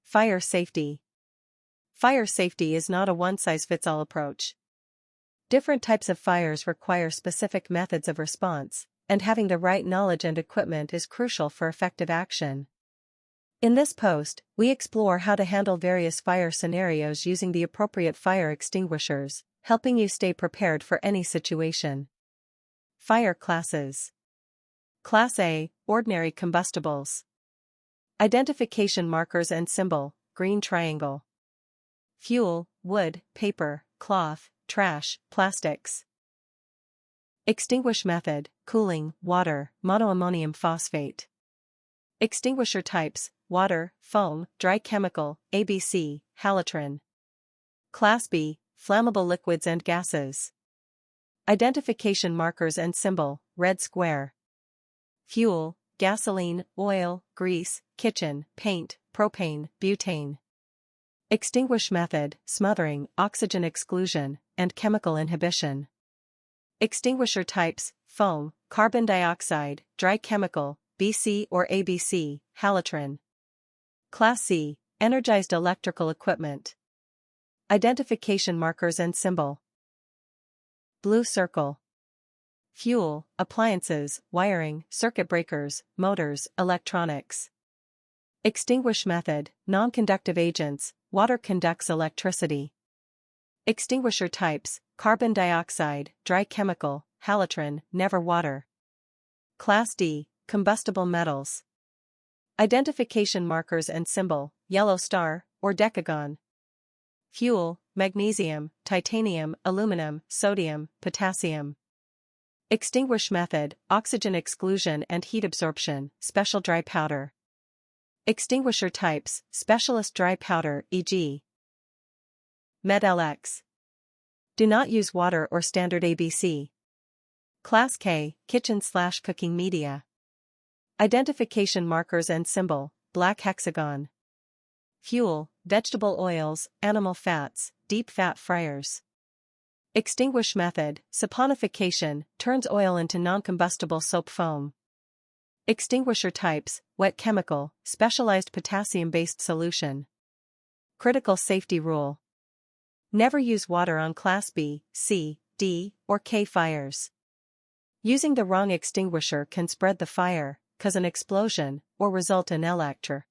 Fire safety. Fire safety is not a one-size-fits-all approach. Different types of fires require specific methods of response, and having the right knowledge and equipment is crucial for effective action. In this post, we explore how to handle various fire scenarios using the appropriate fire extinguishers, helping you stay prepared for any situation. Fire classes. Class A, ordinary combustibles. Identification markers and symbol, green triangle. Fuel, wood, paper, cloth, trash, plastics. Extinguish method, cooling, water, monoammonium phosphate. Extinguisher types, water, foam, dry chemical, ABC, halogen. Class B, flammable liquids and gases. Identification markers and symbol, red square. Fuel, gasoline, oil, grease, kitchen, paint, propane, butane. Extinguish method, smothering, oxygen exclusion, and chemical inhibition. Extinguisher types, foam, carbon dioxide, dry chemical, BC or ABC, halogen. Class C, energized electrical equipment. Identification markers and symbol. Blue circle. Fuel, appliances, wiring, circuit breakers, motors, electronics. Extinguish method, non-conductive agents, water conducts electricity. Extinguisher types, carbon dioxide, dry chemical, halogen, never water. Class D, combustible metals. Identification markers and symbol, yellow star, or decagon. Fuel, magnesium, titanium, aluminum, sodium, potassium. Extinguish method, oxygen exclusion and heat absorption, special dry powder. Extinguisher types, specialist dry powder, e.g. Med-LX. Do not use water or standard ABC. Class K, kitchen/cooking media. Identification markers and symbol, black hexagon. Fuel, vegetable oils, animal fats, deep fat fryers. Extinguish method, saponification, turns oil into non-combustible soap foam. Extinguisher types, wet chemical, specialized potassium-based solution. Critical safety rule. Never use water on Class B, C, D, or K fires. Using the wrong extinguisher can spread the fire, cause an explosion, or result in electrocution.